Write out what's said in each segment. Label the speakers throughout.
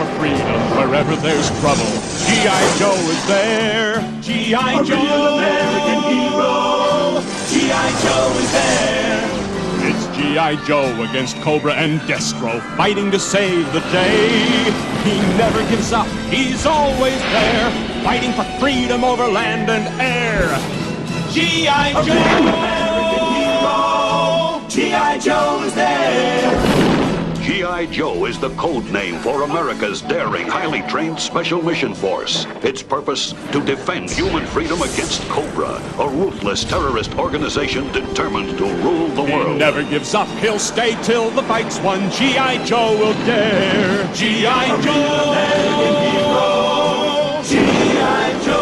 Speaker 1: for freedom wherever there's trouble. G.I. Joe is there. G.I. Joe, real American hero. G.I. Joe is there. It's G.I. Joe against Cobra and Destro, fighting to save the day. He never gives up, he's always there, fighting for freedom over land and air. G.I. Joe! American hero! G.I. Joe is there!
Speaker 2: G.I. Joe is the code name for America's daring, highly trained Special Mission Force. Its purpose, to defend human freedom against Cobra, a ruthless terrorist organization determined to rule the world.
Speaker 1: He never gives up, he'll stay till the fight's won. G.I. Joe will dare. G.I. Joe! American hero! G.I.
Speaker 3: Joe!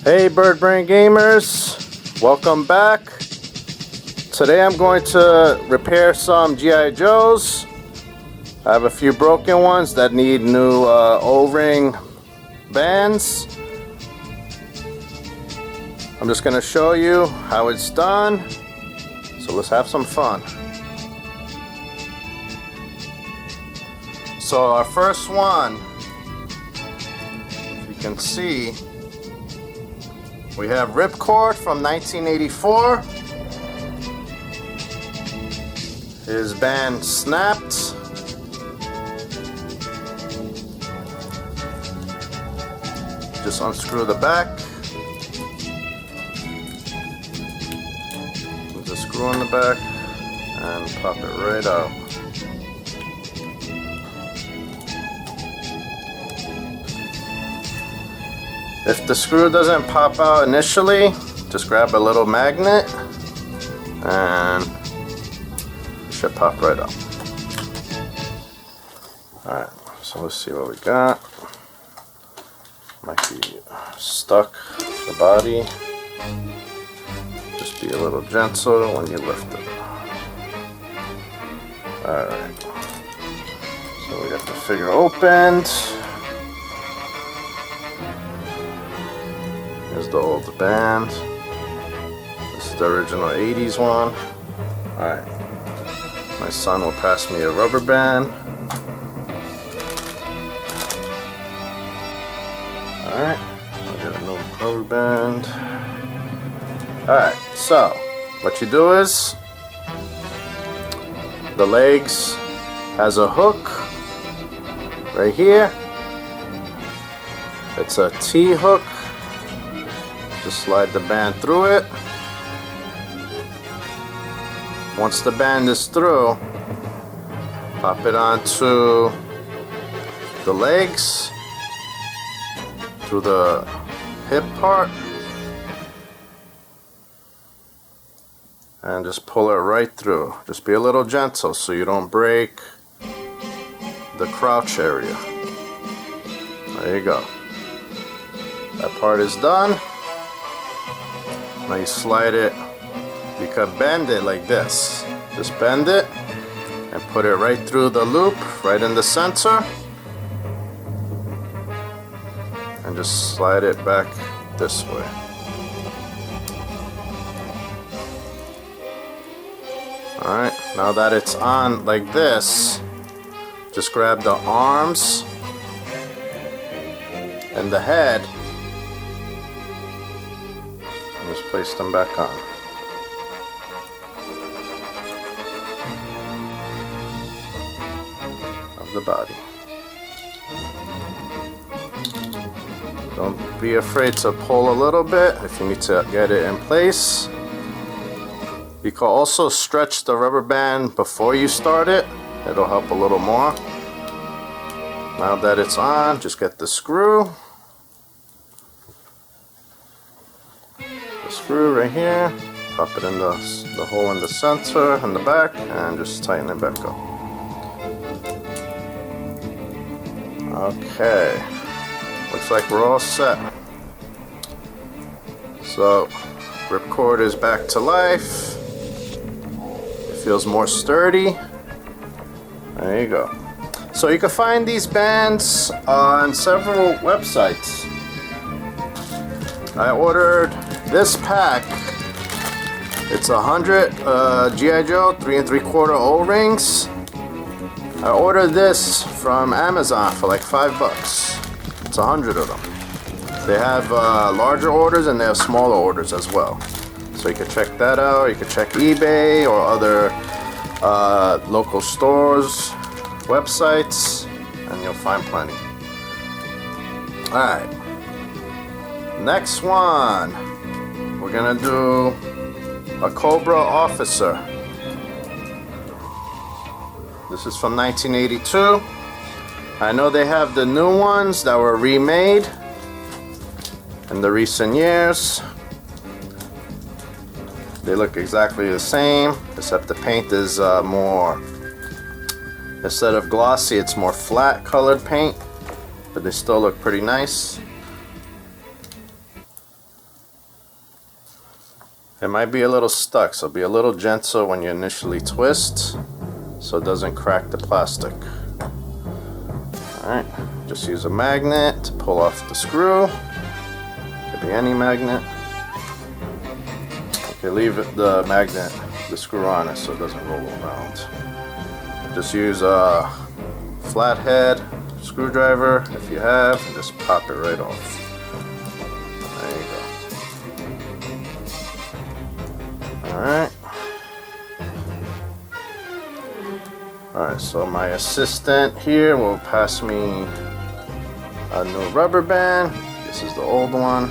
Speaker 3: Hey Bird Brain Gamers, welcome back. Today I'm going to repair some G.I. Joes. I have a few broken ones that need new O-ring bands. I'm just going to show you how it's done. So let's have some fun. So our first one, if you can see, we have Ripcord from 1984. His band snapped. Just unscrew the back. Put the screw in the back and pop it right out. If the screw doesn't pop out initially, just grab a little magnet and should pop right up. Alright, so let's see what we got. Might be stuck to the body. Just be a little gentle when you lift it. Alright, so we got the figure opened. Here's the old band. This is the original 80s one. Alright. My son will pass me a rubber band. Alright, I'll get a new rubber band. Alright, so what you do is the legs has a hook right here. It's a T hook. Just slide the band through it. Once the band is through, pop it onto the legs, through the hip part, and just pull it right through. Just be a little gentle so you don't break the crouch area. There you go. That part is done. Now you slide it. You can bend it like this. Just bend it and put it right through the loop, right in the center. And just slide it back this way. Alright, now that it's on like this, just grab the arms and the head and just place them back on. The body. Don't be afraid to pull a little bit if you need to get it in place. You can also stretch the rubber band before you start it. It'll help a little more. Now that it's on, just get the screw. The screw right here. Pop it in the hole in the center and the back and just tighten it back up. Okay, looks like we're all set. So, ripcord is back to life. It feels more sturdy. There you go. So you can find these bands on several websites. I ordered this pack It's 100 G.I. Joe 3 3/4 O-rings. I ordered this from Amazon for like $5. It's 100 of them. They have larger orders and they have smaller orders as well. So you can check that out. You can check eBay or other local stores, websites, and you'll find plenty. Alright. Next one. We're gonna do a Cobra officer. This is from 1982. I know they have the new ones that were remade in the recent years. They look exactly the same, except the paint is more, instead of glossy, it's more flat colored paint, but they still look pretty nice. It might be a little stuck, so be a little gentle when you initially twist so it doesn't crack the plastic. Alright, just use a magnet to pull off the screw. Could be any magnet. Okay, leave the magnet, the screw on it so it doesn't roll around. Just use a flathead screwdriver if you have, and just pop it right off. There you go. Alright. Alright, so my assistant here will pass me a new rubber band. This is the old one.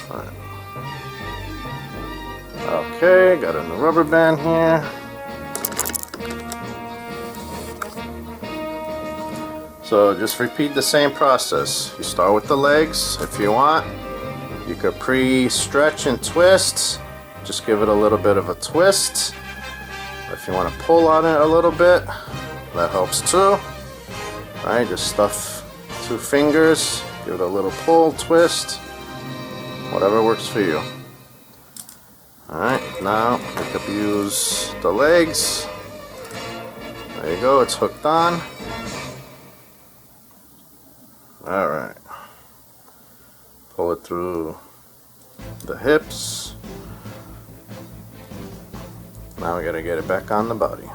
Speaker 3: Alright. Okay, got a new rubber band here. So just repeat the same process. You start with the legs. If you want, you could pre-stretch and twist. Just give it a little bit of a twist. If you want to pull on it a little bit, that helps too. Alright, just stuff 2 fingers, give it a little pull, twist, whatever works for you. Alright, now we could use the legs. There you go, it's hooked on. Alright. Pull it through the hips. Now we gotta get it back on the body.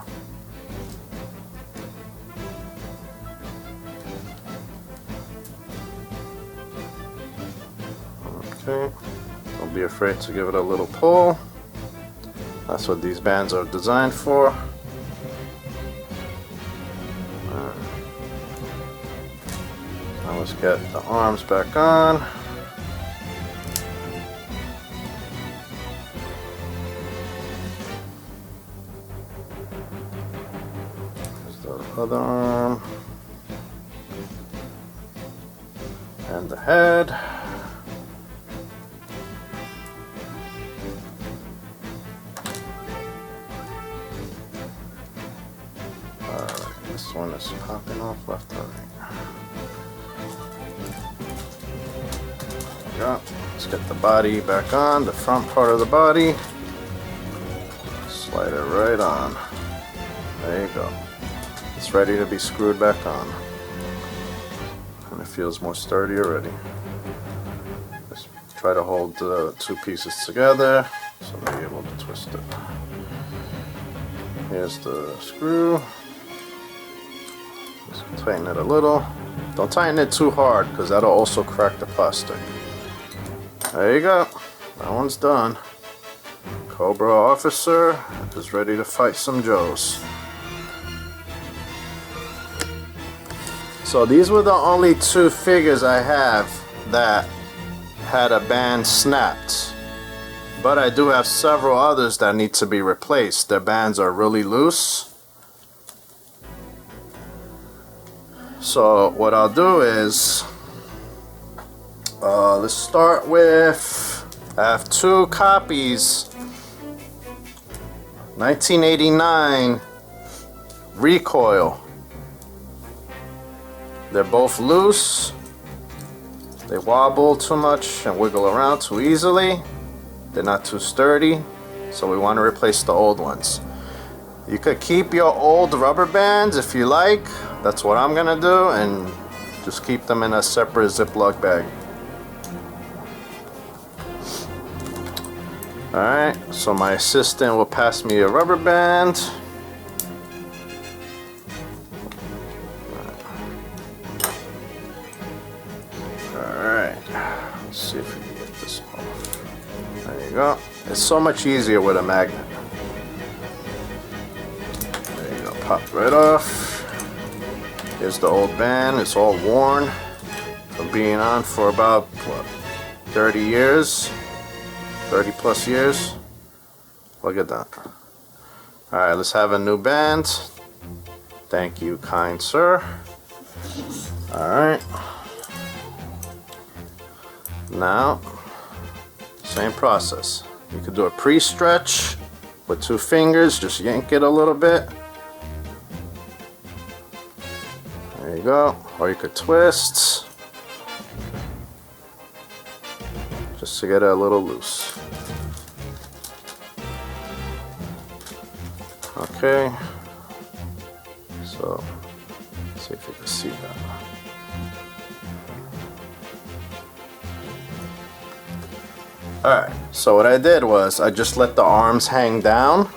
Speaker 3: Okay, don't be afraid to give it a little pull. That's what these bands are designed for. Now let's get the arms back on. Other arm and the head. Alright, this one is popping off left and right. There we go. Let's get the body back on, the front part of the body. Slide it right on. There you go. It's ready to be screwed back on. And it feels more sturdy already. Just try to hold the 2 pieces together so that you're able to twist it. Here's the screw. Just tighten it a little. Don't tighten it too hard because that'll also crack the plastic. There you go. That one's done. Cobra Officer is ready to fight some Joes. So these were the only 2 figures I have that had a band snapped. But I do have several others that need to be replaced. Their bands are really loose. So what I'll do is, let's start with, I have 2 copies. 1989 Recoil. They're both loose. They wobble too much and wiggle around too easily. They're not too sturdy, so we want to replace the old ones. You could keep your old rubber bands if you like. That's what I'm gonna do, and just keep them in a separate Ziploc bag. Alright, so my assistant will pass me a rubber band. Alright, let's see if we can get this off. There you go. It's so much easier with a magnet. There you go, pop right off. Here's the old band, it's all worn from being on for about, what, 30 years? 30 plus years. Look at that. Alright, let's have a new band. Thank you, kind sir. Alright. Now, same process. You could do a pre-stretch with 2 fingers, just yank it a little bit. There you go. Or you could twist. Just to get it a little loose. Okay, so let's see if you can see that. Alright, so what I did was I just let the arms hang down.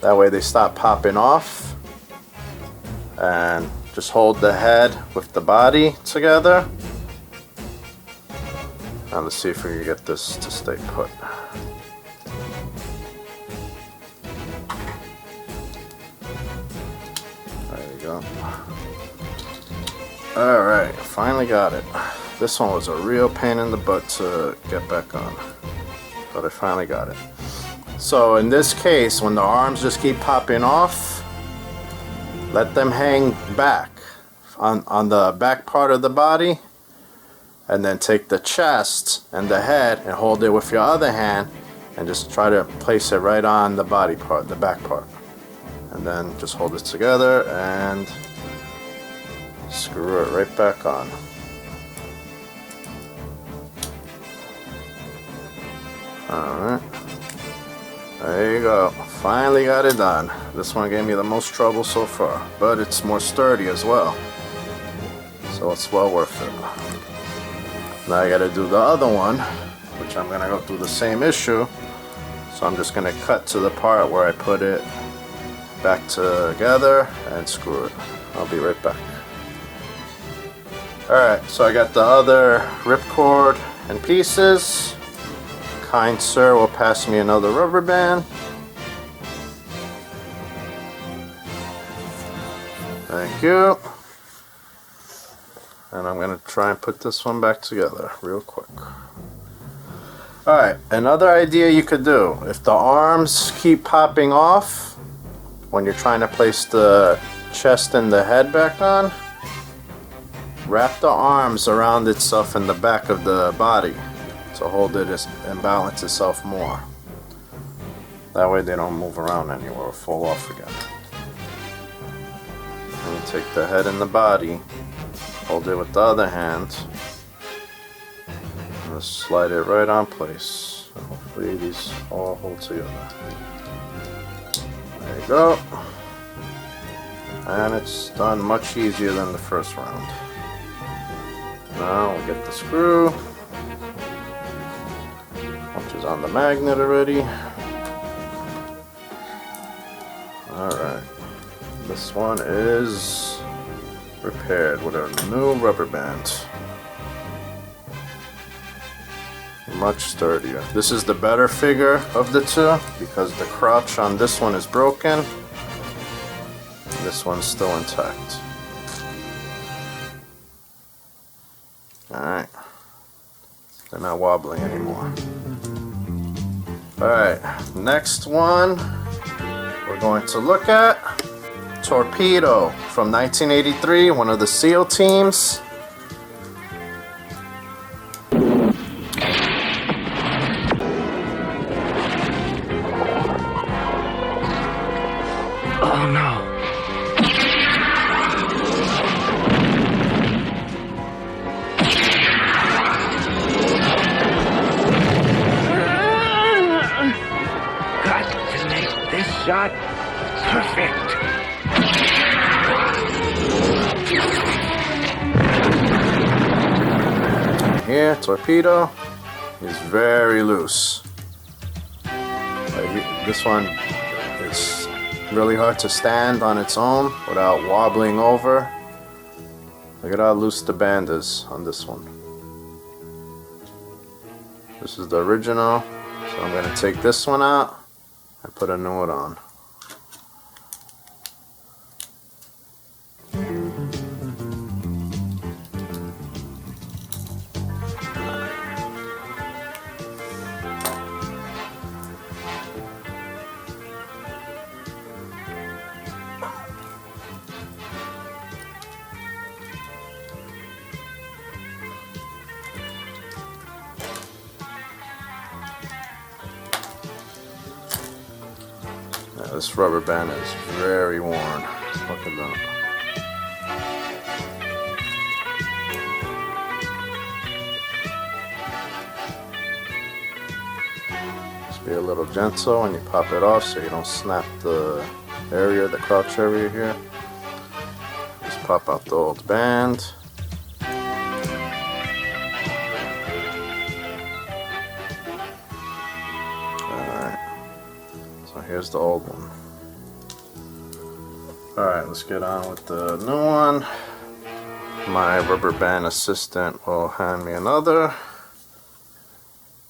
Speaker 3: That way they stop popping off. And just hold the head with the body together. Now let's see if we can get this to stay put. There you go. Alright, finally got it. This one was a real pain in the butt to get back on. But I finally got it. So in this case, when the arms just keep popping off, let them hang back on the back part of the body. And then take the chest and the head and hold it with your other hand and just try to place it right on the body part, the back part. And then just hold it together and screw it right back on. Alright. There you go. Finally got it done. This one gave me the most trouble so far, but it's more sturdy as well. So it's well worth it. Now I gotta do the other one, which I'm gonna go through the same issue. So I'm just gonna cut to the part where I put it back together and screw it. I'll be right back. Alright, so I got the other ripcord in pieces. Kind sir will pass me another rubber band. Thank you. And I'm going to try and put this one back together real quick. Alright, another idea you could do. If the arms keep popping off when you're trying to place the chest and the head back on, wrap the arms around itself in the back of the body to hold it and balance itself more. That way they don't move around anywhere or fall off again. And you take the head and the body, hold it with the other hand, and just slide it right on place. And hopefully these all hold together. There you go. And it's done much easier than the first round. Now we'll get the screw, which is on the magnet already. Alright. This one is repaired with a new rubber band. Much sturdier. This is the better figure of the two because the crotch on this one is broken. This one's still intact. Alright. They're not wobbling anymore. Alright, next one we're going to look at Torpedo from 1983, one of the SEAL teams.
Speaker 4: Oh no. Got to make this shot perfect.
Speaker 3: Here, Torpedo. He's very loose. This one is really hard to stand on its own without wobbling over. Look at how loose the band is on this one. This is the original, so I'm going to take this one out and put a new one on. This rubber band is very worn. Look at that. Just be a little gentle when you pop it off so you don't snap the area, the crotch area here. Just pop out the old band. Here's the old one. Alright, let's get on with the new one. My rubber band assistant will hand me another.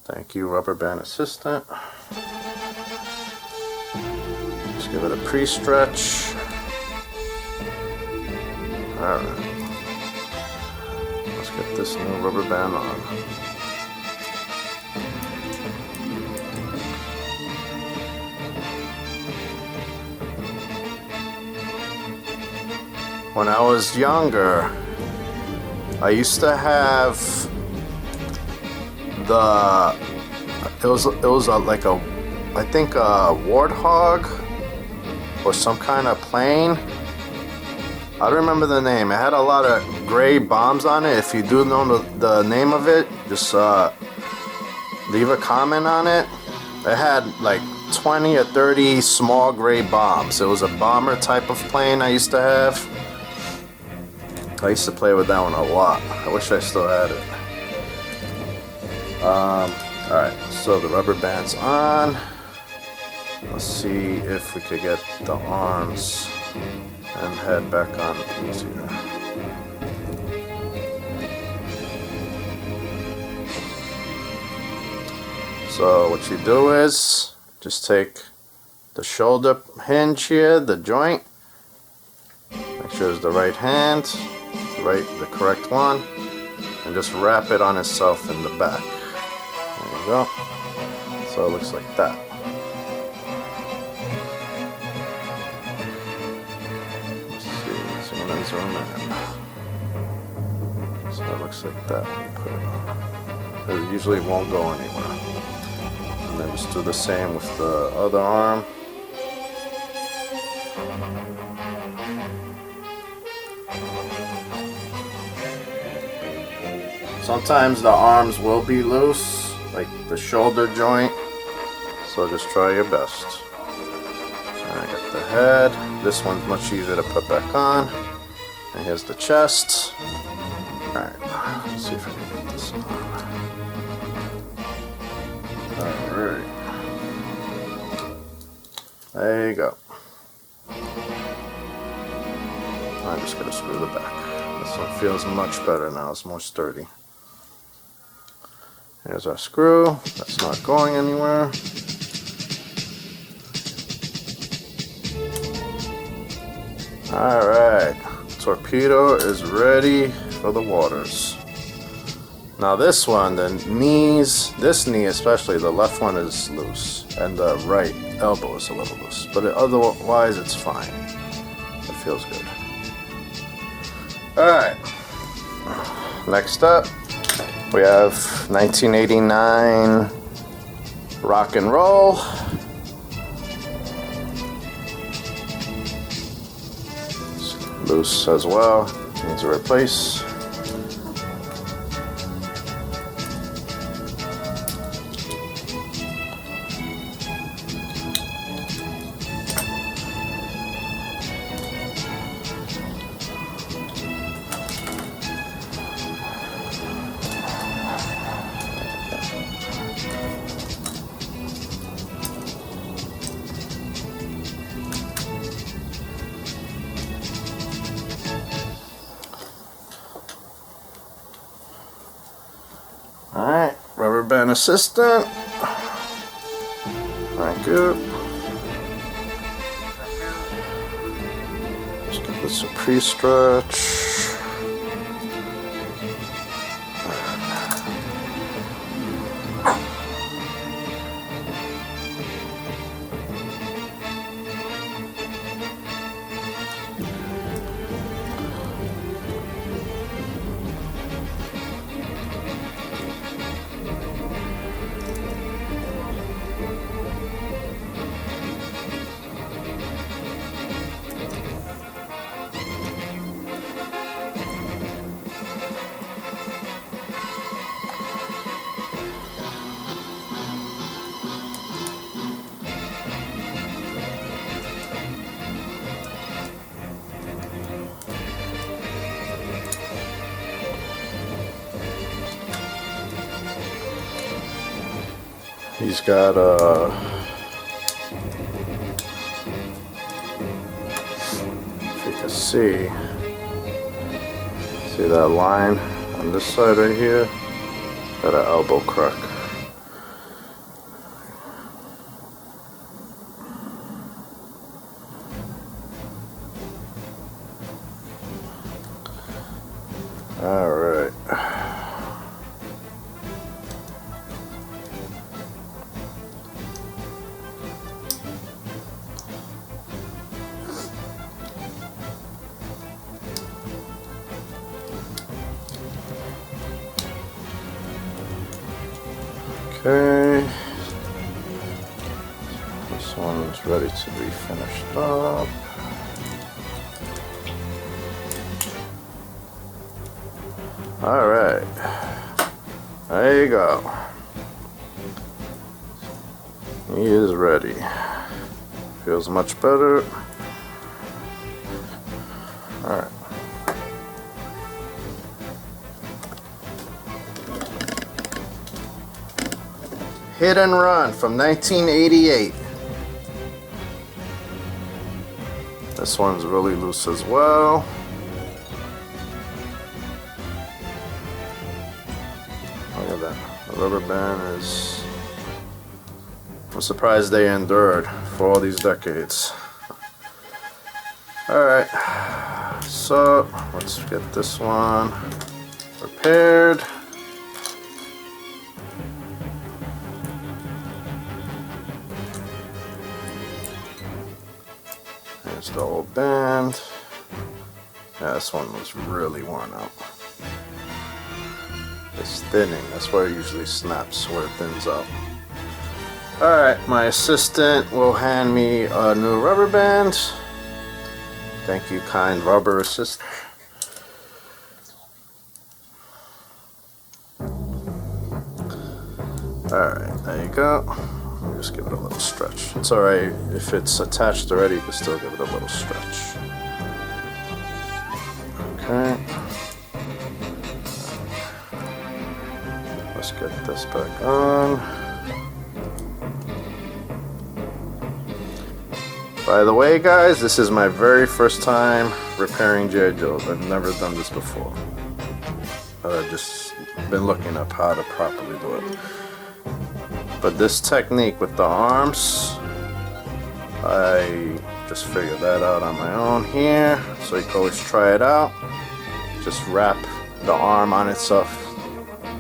Speaker 3: Thank you, rubber band assistant. Just give it a pre-stretch. Alright. Let's get this new rubber band on. When I was younger, I used to have it was like a, I think a warthog or some kind of plane. I don't remember the name. It had a lot of gray bombs on it. If you do know the name of it, just leave a comment on it. It had like 20 or 30 small gray bombs. It was a bomber type of plane I used to have. I used to play with that one a lot. I wish I still had it. Alright, so the rubber band's on. Let's see if we could get the arms and head back on easier. So what you do is just take the shoulder hinge here, the joint. Make sure it's the right hand. The correct one, and just wrap it on itself in the back. There you go. So it looks like that. Let's see, so I'm gonna zoom in. So it looks like that when you put it on. It usually won't go anywhere. And then just do the same with the other arm. Sometimes the arms will be loose, like the shoulder joint, so just try your best. And I got the head. This one's much easier to put back on. And here's the chest. Alright, let's see if I can get this on. Alright. There you go. I'm just going to screw the back. This one feels much better now, it's more sturdy. Here's our screw. That's not going anywhere. Alright, torpedo is ready for the waters. Now this one, the knees, this knee especially, the left one is loose, and the right elbow is a little loose, but otherwise it's fine. It feels good. Alright, next up we have 1989 rock and roll. It's loose as well, needs a replace. assistant. Thank you. Let's give this a pre-stretch. He's got if you can see that line on this side right here? Got an elbow crack. All right. Okay, this one's ready to be finished up. All right, there you go. He is ready. Feels much better. All right. Hit and Run from 1988. This one's really loose as well. Look at that. The rubber band is... I'm surprised they endured for all these decades. Alright, so let's get this one repaired. There's the old band. Yeah, this one was really worn out. It's thinning. That's where it usually snaps, where it thins out. Alright, my assistant will hand me a new rubber band. Thank you, kind rubber assistant. Alright, there you go. Just give it a little stretch. It's alright if it's attached already, you can still give it a little stretch. Okay. Let's get this back on. By the way, guys, this is my very first time repairing G.I. Joes. I've never done this before. I've just been looking up how to properly do it. But this technique with the arms, I just figured that out on my own here. So you can always try it out. Just wrap the arm on itself,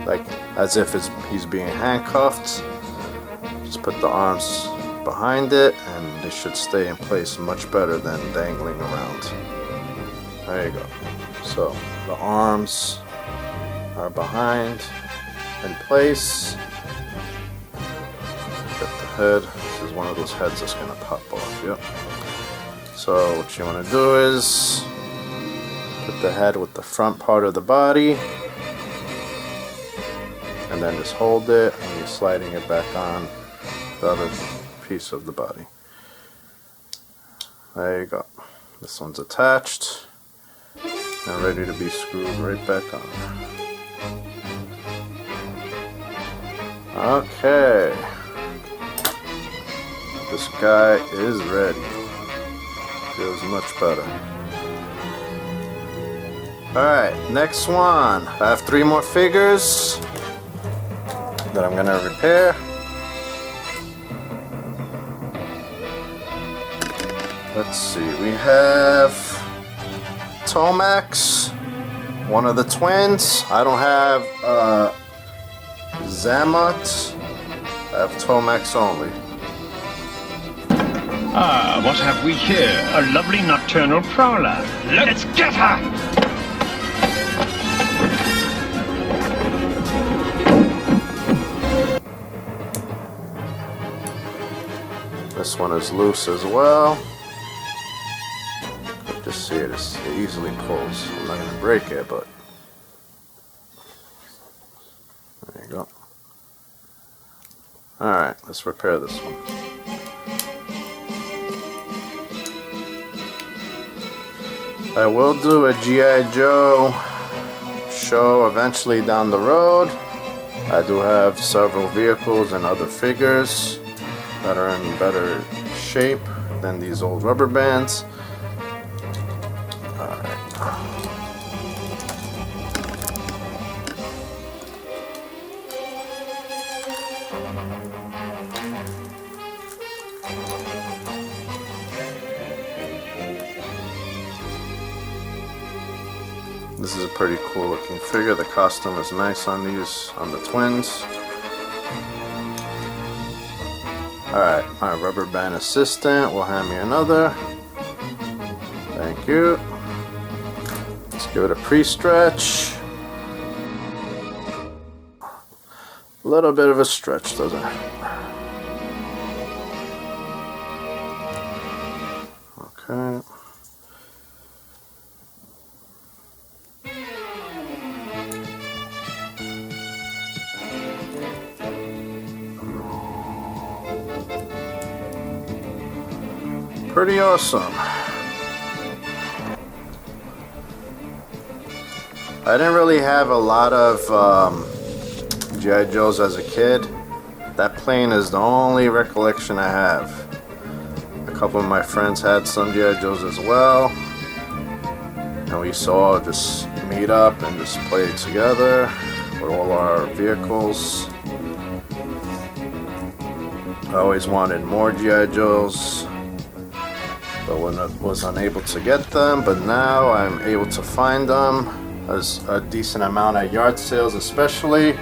Speaker 3: like as if he's being handcuffed. Just put the arms behind it and they should stay in place much better than dangling around. There you go. So the arms are behind in place. Get the head. This is one of those heads that's gonna pop off. Yep. So what you want to do is put the head with the front part of the body and then just hold it and you're sliding it back on the other piece of the body. There you go. This one's attached and ready to be screwed right back on. Okay. This guy is ready. Feels much better. Alright, next one. I have 3 more figures. that I'm gonna repair. Let's see, we have Tomax, one of the twins. I don't have Zammot. I have Tomax only.
Speaker 5: Ah, what have we here? A lovely nocturnal prowler. Let's get her!
Speaker 3: This one is loose as well. Just see it, it easily pulls. I'm not going to break it, but there you go. Alright, let's repair this one. I will do a G.I. Joe show eventually down the road. I do have several vehicles and other figures that are in better shape than these old rubber bands. This is a pretty cool looking figure. The costume is nice on these, on the twins. Alright, my rubber band assistant will hand me another. Thank you. Let's give it a pre-stretch. A little bit of a stretch, doesn't it? Okay. Pretty awesome. I didn't really have a lot of G.I. Joes as a kid. That plane is the only recollection I have. A couple of my friends had some G.I. Joes as well. And we used to all just meet up and just play together with all our vehicles. I always wanted more G.I. Joes, but was unable to get them. But now I'm able to find them. There's a decent amount at yard sales, especially.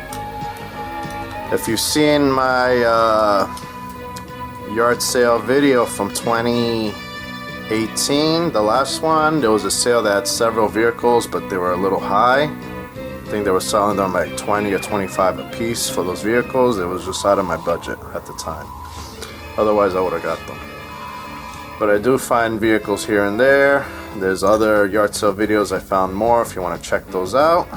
Speaker 3: If you've seen my yard sale video from 2018, the last one, there was a sale that had several vehicles, but they were a little high. I think they were selling them like 20 or 25 a piece for those vehicles. It was just out of my budget at the time. Otherwise, I would have got them. But I do find vehicles here and there. There's other yard sale videos I found more if you want to check those out.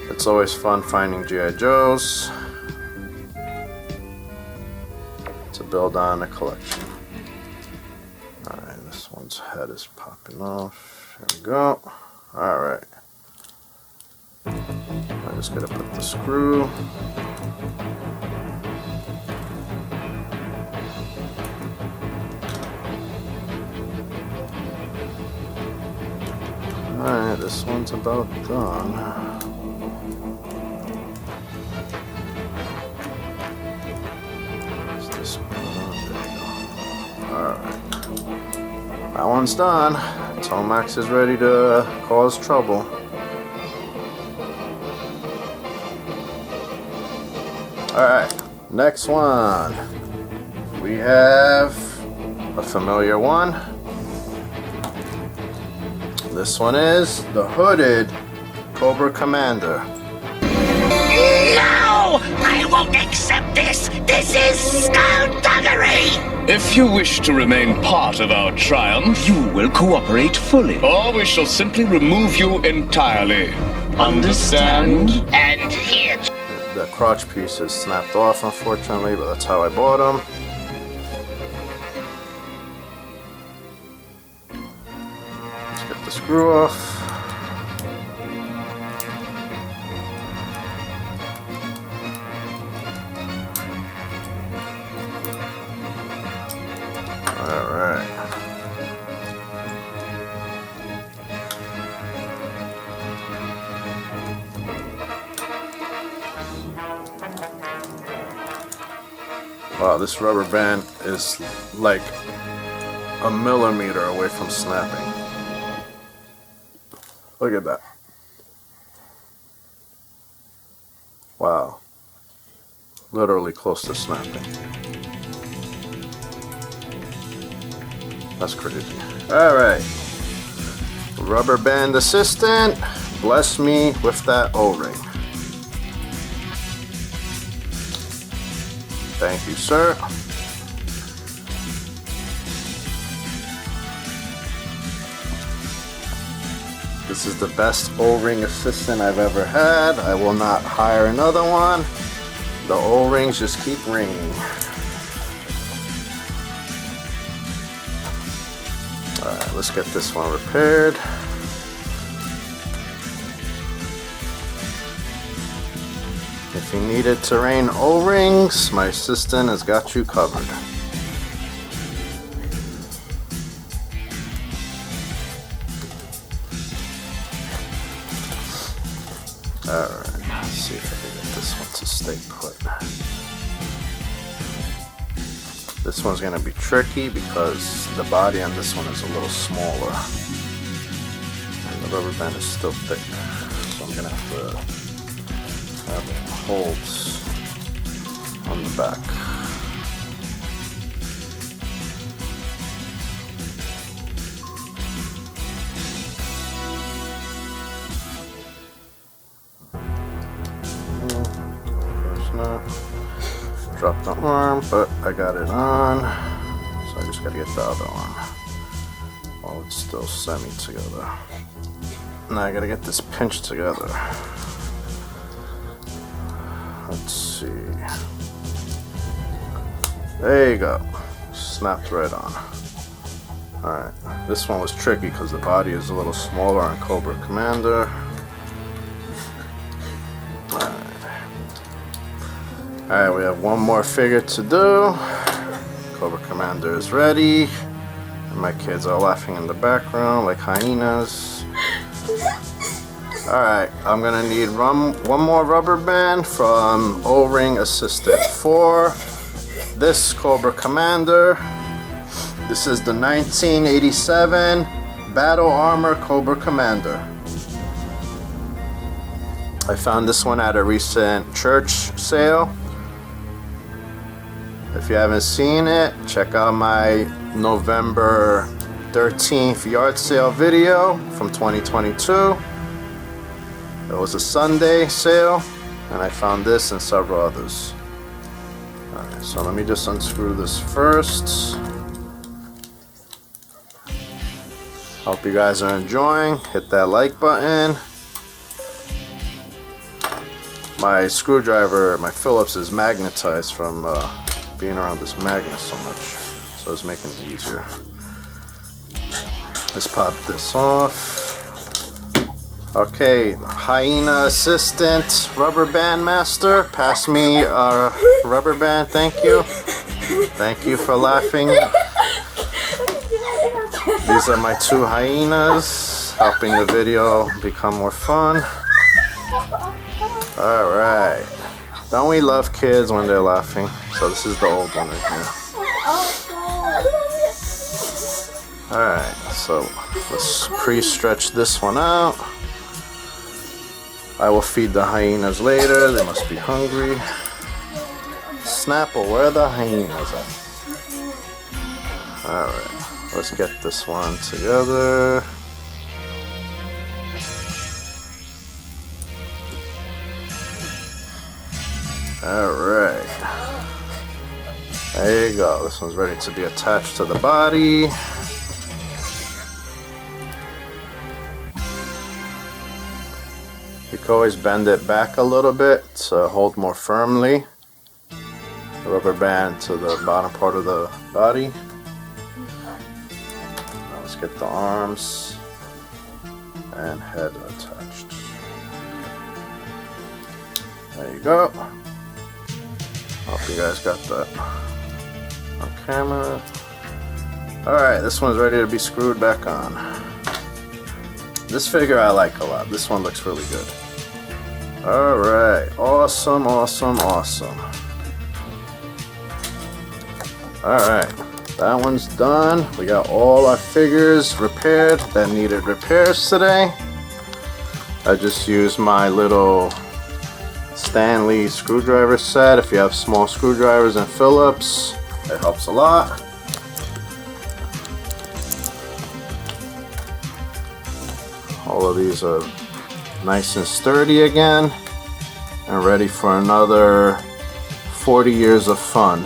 Speaker 3: It's always fun finding G.I. Joes to build on a collection. Alright, this one's head is popping off. There we go. Alright. I'm just going to put the screw. Alright, this one's about done. Where's this one? There we go. Alright. That one's done. Tomax is ready to cause trouble. Alright, next one. We have a familiar one. This one is the hooded Cobra Commander.
Speaker 6: No! I won't accept this! This is skullduggery!
Speaker 7: If you wish to remain part of our triumph,
Speaker 5: You will cooperate fully.
Speaker 7: or we shall simply remove you entirely. Understand?
Speaker 6: And here...
Speaker 3: The crotch piece is snapped off, unfortunately, but that's how I bought them. Let's get the screw off. Alright. Wow, this rubber band is like a millimeter away from snapping. Look at that. Wow. Literally close to snapping. That's crazy. Alright. Rubber band assistant, bless me with that O-ring. Thank you, sir. This is the best O-ring assistant I've ever had. I will not hire another one. The O-rings just keep ringing. Alright, let's get this one repaired. If you needed terrain O-rings, my assistant has got you covered. Alright, let's see if I can get this one to stay put. This one's going to be tricky because the body on this one is a little smaller. And the rubber band is still thick. So I'm going to have to have it holds on the back. Drop the arm, but I got it on, so I just gotta get the other arm while it's still semi together. Now I gotta get this pinched together. Let's see. There you go. Snapped right on. Alright, this one was tricky because the body is a little smaller on Cobra Commander. Alright, we have one more figure to do. Cobra Commander is ready. And my kids are laughing in the background like hyenas. Alright, I'm gonna need one more rubber band from O-Ring Assistant 4. This Cobra Commander. This is the 1987 Battle Armor Cobra Commander. I found this one at a recent church sale. If you haven't seen it, check out my November 13th yard sale video from 2022. It was a Sunday sale, and I found this and several others. Alright, so let me just unscrew this first. Hope you guys are enjoying. Hit that like button. My screwdriver, my Phillips, is magnetized from being around this magnet so much, so it's making it easier. Let's pop this off. Okay, hyena assistant, rubber band master, pass me a rubber band. Thank you. Thank you for laughing. These are my two hyenas, helping the video become more fun. Alright. Don't we love kids when they're laughing? So this is the old one right here. Alright, so let's pre-stretch this one out. I will feed the hyenas later. They must be hungry. Snapple, where are the hyenas at? Alright, let's get this one together. Alright. There you go. This one's ready to be attached to the body. You can always bend it back a little bit to hold more firmly. The rubber band to the bottom part of the body. Now let's get the arms and head attached. There you go. Hope you guys got that on camera. Alright, this one's ready to be screwed back on. This figure I like a lot. This one looks really good. Alright, awesome, awesome, awesome. Alright, that one's done. We got all our figures repaired that needed repairs today. I just used my little Stanley screwdriver set. If you have small screwdrivers and Phillips, it helps a lot. All of these are nice and sturdy again and ready for another 40 years of fun.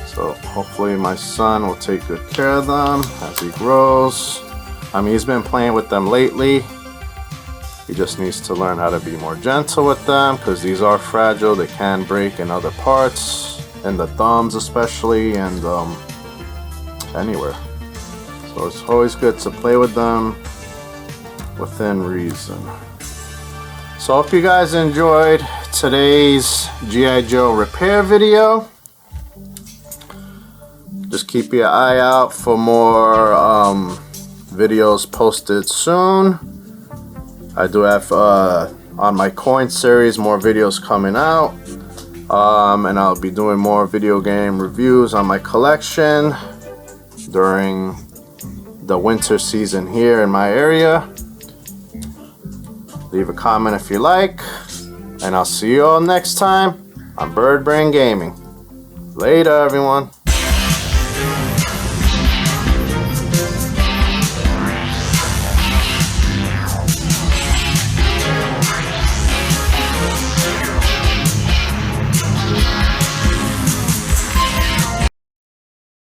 Speaker 3: So hopefully my son will take good care of them as he grows. I mean, he's been playing with them lately. He just needs to learn how to be more gentle with them because these are fragile. They can break in other parts, in the thumbs especially, and anywhere. So it's always good to play with them within reason. So I hope you guys enjoyed today's G.I. Joe repair video. Just keep your eye out for more videos posted soon. I do have on my coin series more videos coming out, and I'll be doing more video game reviews on my collection during the winter season here in my area. Leave a comment if you like, and I'll see you all next time on Bird Brain Gaming. Later, everyone.